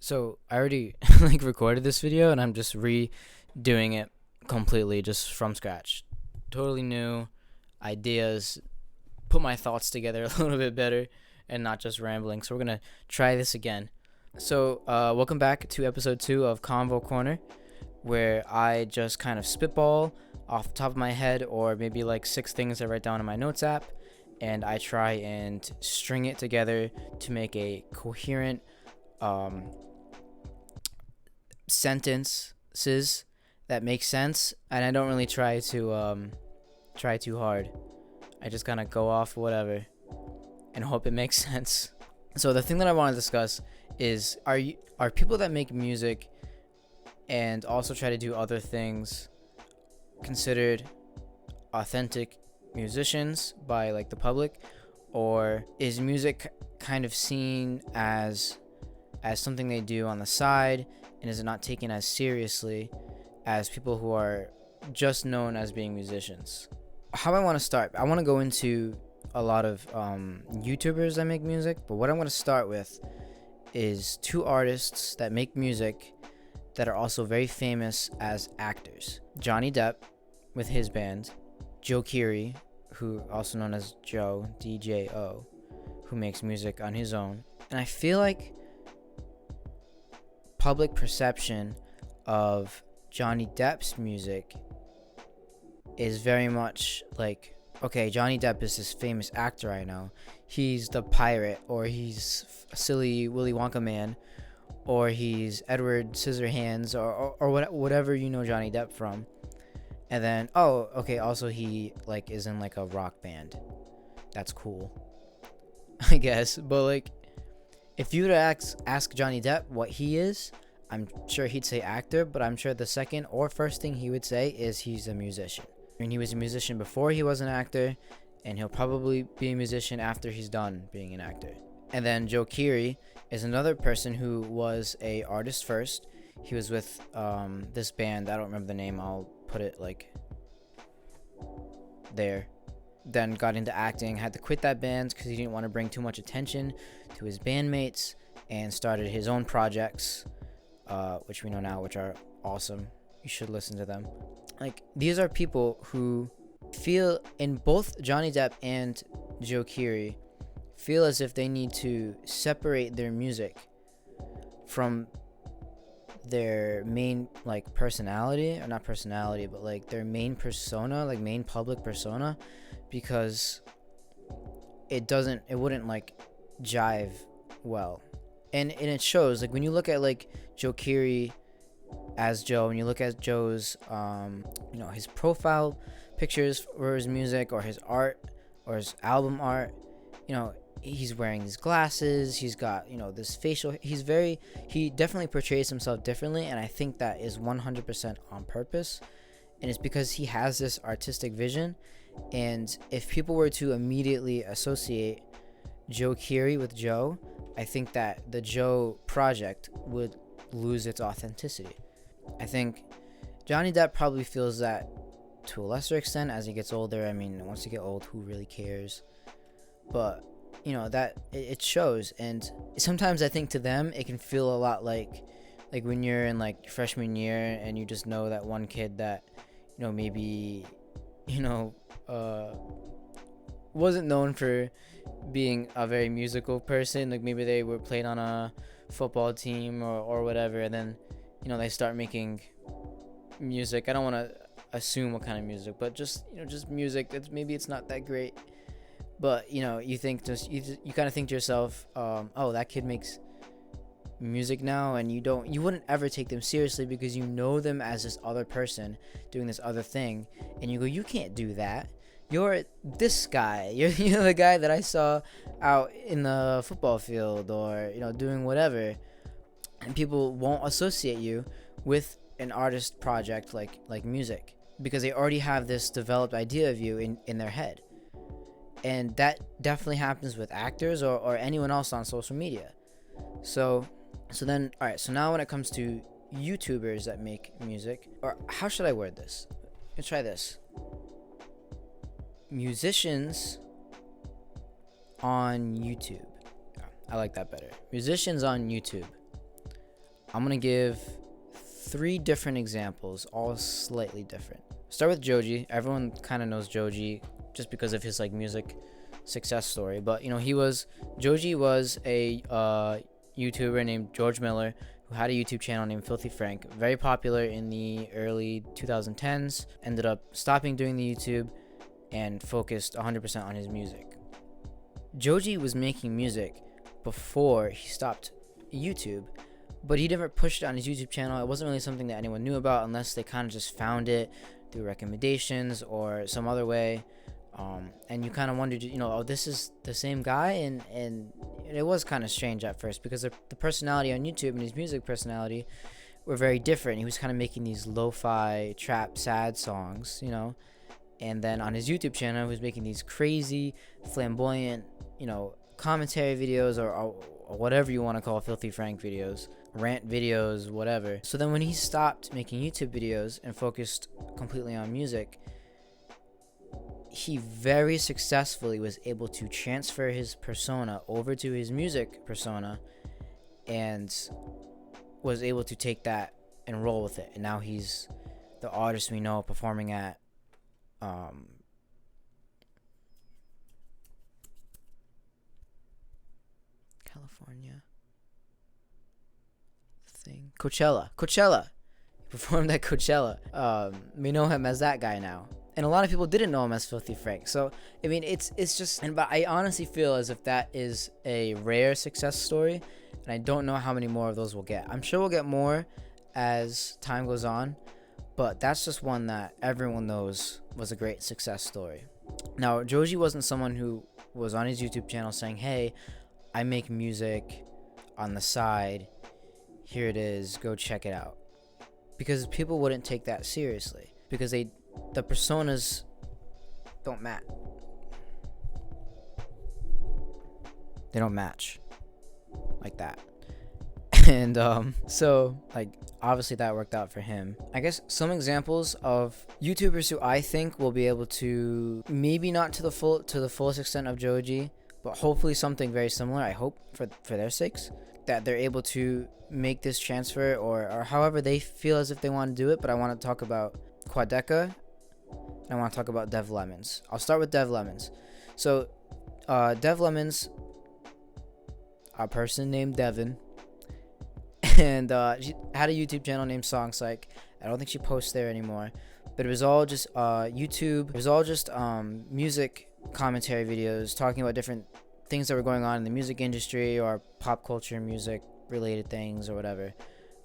So I already like recorded this video and I'm just redoing it completely just from scratch. Totally new ideas, put my thoughts together a little bit better and not just rambling. So we're going to try this again. So welcome back to episode 2 of CONVO Corner, where I just kind of spitball off the top of my head, or maybe like 6 things I write down in my notes app, and I try and string it together to make a coherent sentences that make sense. And I don't really try too hard. I just kind of go off whatever and hope it makes sense. So the thing that I want to discuss is, are people that make music and also try to do other things considered authentic musicians by like the public, or is music kind of seen as something they do on the side, and is it not taken as seriously as people who are just known as being musicians? How I want to start, I want to go into a lot of YouTubers that make music, but what I'm going to start with is 2 artists that make music that are also very famous as actors. Johnny Depp with his band, Joe Keery, who also known as Joe, DJO, who makes music on his own. And I feel like public perception of Johnny Depp's music is very much like, okay, Johnny Depp is this famous actor I know. He's the pirate, or he's silly Willy Wonka man, or he's Edward Scissorhands, or whatever you know Johnny Depp from. And then, oh, okay, also he like is in like a rock band. That's cool, I guess. But like, if you were to ask Johnny Depp what he is, I'm sure he'd say actor, but I'm sure the second or first thing he would say is he's a musician. I mean, he was a musician before he was an actor, and he'll probably be a musician after he's done being an actor. And then Joe Keery is another person who was a artist first. He was with this band, I don't remember the name, I'll put it like there. Then got into acting, had to quit that band because he didn't want to bring too much attention to his bandmates, and started his own projects, which we know now, which are awesome. You should listen to them. Like, these are people who feel, in both Johnny Depp and Joe Keery, feel as if they need to separate their music from their main like personality, or not personality, but like their main persona, like main public persona, because it wouldn't like jive well. And it shows, like when you look at like Joe Keery as Joe, and you look at Joe's his profile pictures for his music, or his art, or his album art, he's wearing these glasses, he's got this facial, he definitely portrays himself differently, and I think that is 100% on purpose, and it's because he has this artistic vision. And if people were to immediately associate Joe Keery with Joe, I think that the Joe project would lose its authenticity. I think Johnny Depp probably feels that to a lesser extent as he gets older. I mean, once you get old, who really cares? But that it shows. And sometimes I think to them it can feel a lot like when you're in like freshman year and you just know that one kid that maybe wasn't known for being a very musical person. Like maybe they were played on a football team or whatever, and then they start making music. I don't want to assume what kind of music, but just music that's maybe it's not that great, but you think you kind of think to yourself, oh, that kid makes music now, and you wouldn't ever take them seriously because you know them as this other person doing this other thing, and you go, you can't do that. You're this guy. You're the guy that I saw out in the football field, or doing whatever. And people won't associate you with an artist project like music, because they already have this developed idea of you in their head. And that definitely happens with actors or anyone else on social media. So then, all right, so now when it comes to YouTubers that make music, or how should I word this? Let's try this. Musicians on YouTube. I like that better. Musicians on YouTube I'm gonna give 3 different examples, all slightly different. Start with Joji. Everyone kind of knows Joji just because of his like music success story. But Joji was a YouTuber named George Miller who had a YouTube channel named Filthy Frank. Very popular in the early 2010s. Ended up stopping doing the YouTube and focused 100% on his music. Joji was making music before he stopped YouTube, but he never pushed it on his YouTube channel. It wasn't really something that anyone knew about unless they kind of just found it through recommendations or some other way. And you kind of wondered, oh, this is the same guy, and it was kind of strange at first because the personality on YouTube and his music personality were very different. He was kind of making these lo-fi trap sad songs, and then on his YouTube channel he was making these crazy flamboyant, commentary videos or whatever you want to call Filthy Frank videos, rant videos, whatever. So then when he stopped making YouTube videos and focused completely on music, he very successfully was able to transfer his persona over to his music persona and was able to take that and roll with it. And now he's the artist we know performing at California thing. Coachella. He performed at Coachella. We know him as that guy now. And a lot of people didn't know him as Filthy Frank. So, I mean, it's just... But I honestly feel as if that is a rare success story. And I don't know how many more of those we'll get. I'm sure we'll get more as time goes on. But that's just one that everyone knows was a great success story. Now, Joji wasn't someone who was on his YouTube channel saying, hey, I make music on the side. Here it is. Go check it out. Because people wouldn't take that seriously. Because the personas don't match. They don't match like that. And so like obviously that worked out for him. I guess some examples of YouTubers who I think will be able to, maybe not to the fullest extent of Joji, but hopefully something very similar. I hope for their sakes that they're able to make this transfer or however they feel as if they want to do it. But I want to talk about Quadeca. And I want to talk about Dev Lemons. I'll start with Dev Lemons. So, Dev Lemons, a person named Devin, and she had a YouTube channel named Song Psych. I don't think she posts there anymore, but it was all just YouTube. It was all just music commentary videos talking about different things that were going on in the music industry or pop culture, music related things or whatever.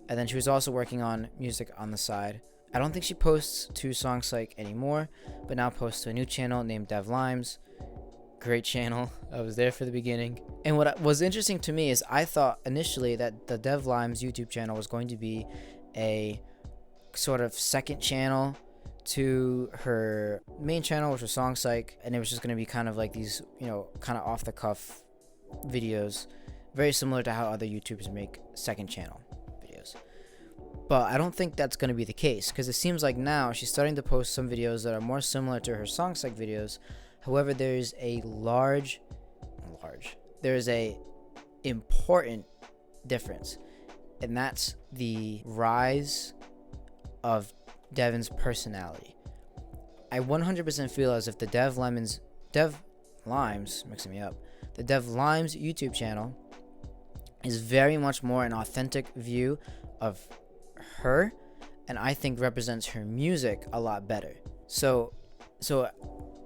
And then she was also working on music on the side. I don't think she posts to Song Psych anymore, but now posts to a new channel named Dev Limes. Great channel. I was there for the beginning. And what was interesting to me is I thought initially that the Dev Limes YouTube channel was going to be a sort of second channel to her main channel, which was Song Psych, and it was just going to be kind of like these, kind of off the cuff videos, very similar to how other YouTubers make second channel videos. But I don't think that's going to be the case, because it seems like now she's starting to post some videos that are more similar to her Song Psych videos. However, there's a important difference, and that's the rise of Devin's personality. I 100% feel as if the Dev Limes YouTube channel is very much more an authentic view of her, and I think represents her music a lot better. So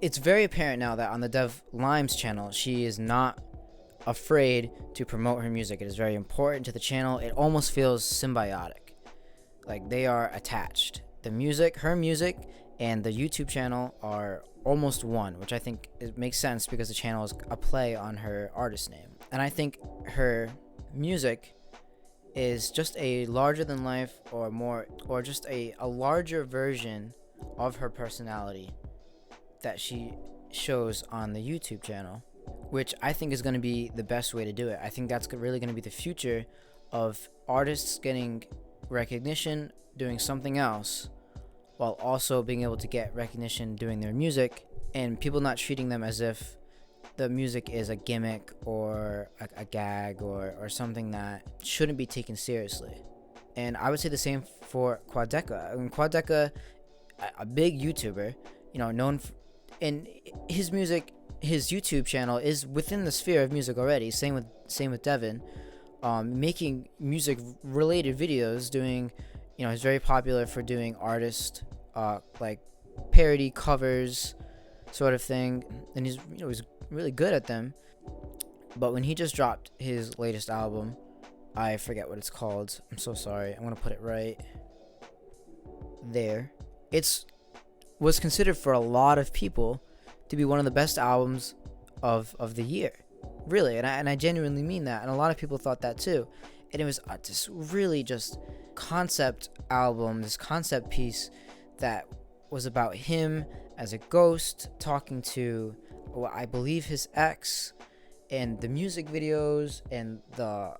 it's very apparent now that on the Dev Limes channel, she is not afraid to promote her music. It is very important to the channel. It almost feels symbiotic, like they are attached. Her music, and the YouTube channel are almost one, which I think it makes sense because the channel is a play on her artist name. And I think her music is just a larger than life or just a larger version of her personality that she shows on the YouTube channel, which I think is going to be the best way to do it. I think that's really going to be the future of artists getting recognition doing something else while also being able to get recognition doing their music, and people not treating them as if the music is a gimmick or a gag or something that shouldn't be taken seriously. And I would say the same for Quadeca. I mean, Quadeca, a big YouTuber, known for, and his music, his YouTube channel is within the sphere of music already. Same with Devin, making music related videos. Doing, he's very popular for doing artist, like parody covers, sort of thing, and he's really good at them. But when he just dropped his latest album, I forget what it's called. I'm so sorry. I'm gonna put it right there. It's was considered for a lot of people to be one of the best albums of the year, really, and I genuinely mean that. And a lot of people thought that too. And it was this really just concept album, this concept piece that was about him as a ghost talking to, well, I believe, his ex, and the music videos and the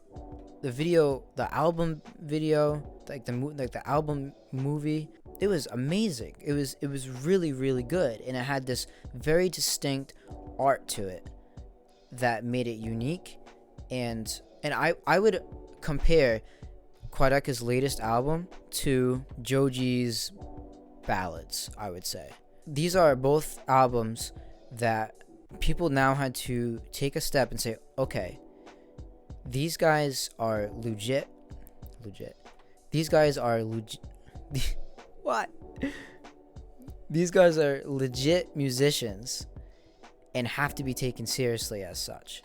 album video, like the album movie. It was amazing. It was really, really good, and it had this very distinct art to it that made it unique. And I would compare Quadeca's latest album to Joji's ballads, I would say. These are both albums that people now had to take a step and say, okay, these guys are legit. These guys are legit. What? These guys are legit musicians and have to be taken seriously as such.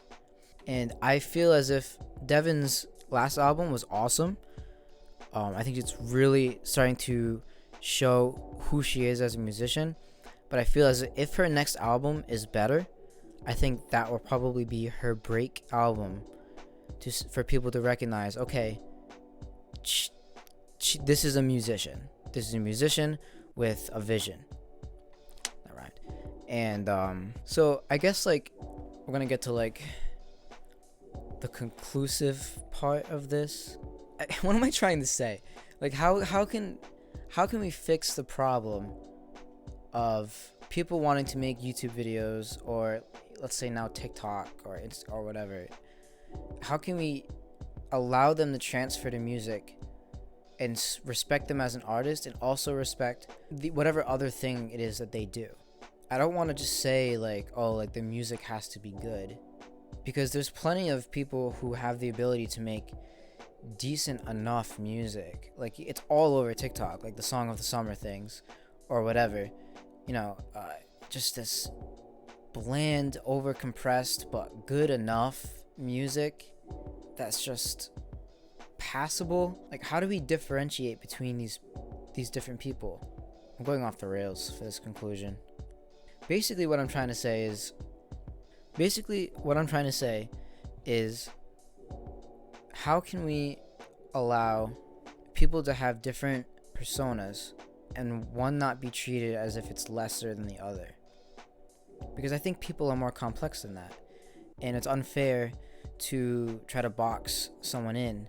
And I feel as if Devin's last album was awesome. I think it's really starting to show who she is as a musician. But I feel as if her next album is better, I think that will probably be her break album for people to recognize, okay, this is a musician. This is a musician with a vision. All right. And so I guess like we're going to get to like the conclusive part of this. What am I trying to say? Like how can we fix the problem of people wanting to make YouTube videos, or let's say now TikTok or whatever? How can we allow them to transfer to music and respect them as an artist, and also respect whatever other thing it is that they do? I don't want to just say like, oh, like the music has to be good, because there's plenty of people who have the ability to make decent enough music. Like it's all over TikTok, like the Song of the Summer things or whatever. Just this bland, overcompressed, but good enough music that's just passable. Like, how do we differentiate between these different people? I'm going off the rails for this conclusion. Basically what I'm trying to say is how can we allow people to have different personas and one not be treated as if it's lesser than the other? Because I think people are more complex than that, and it's unfair to try to box someone in.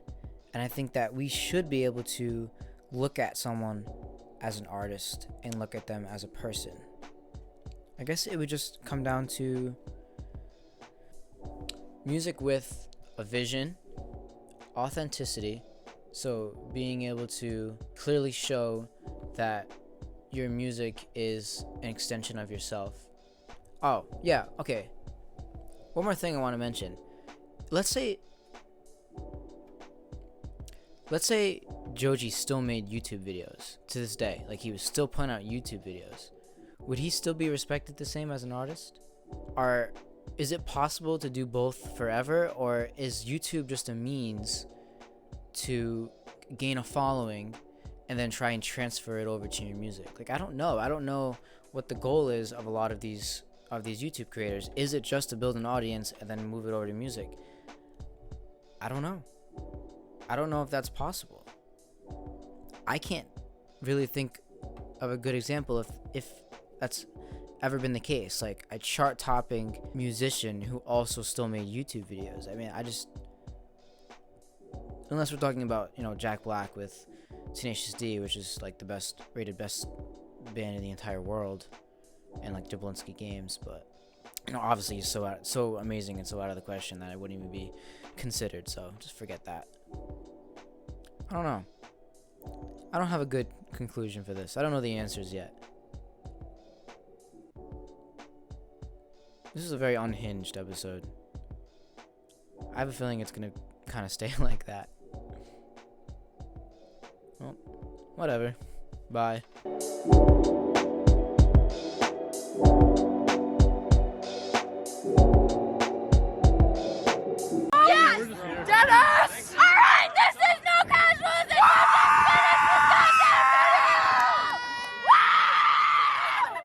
And I think that we should be able to look at someone as an artist and look at them as a person. I guess it would just come down to music with a vision, authenticity, so being able to clearly show that your music is an extension of yourself. Oh, yeah, okay. One more thing I want to mention. Let's say Joji still made YouTube videos to this day. Like, he was still putting out YouTube videos. Would he still be respected the same as an artist? Or is it possible to do both forever? Or is YouTube just a means to gain a following and then try and transfer it over to your music? Like, I don't know what the goal is of a lot of these YouTube creators. Is it just to build an audience and then move it over to music? I don't know if that's possible. I can't really think of a good example if that's ever been the case. Like a chart-topping musician who also still made YouTube videos. I mean, unless we're talking about, Jack Black with Tenacious D, which is like the best band in the entire world, and like Jablinski Games, but obviously he's so amazing and so out of the question that it wouldn't even be considered, so just forget that. I don't know. I don't have a good conclusion for this. I don't know the answers yet. This is a very unhinged episode. I have a feeling it's gonna kind of stay like that. Well, whatever. Bye. Yes! Did it!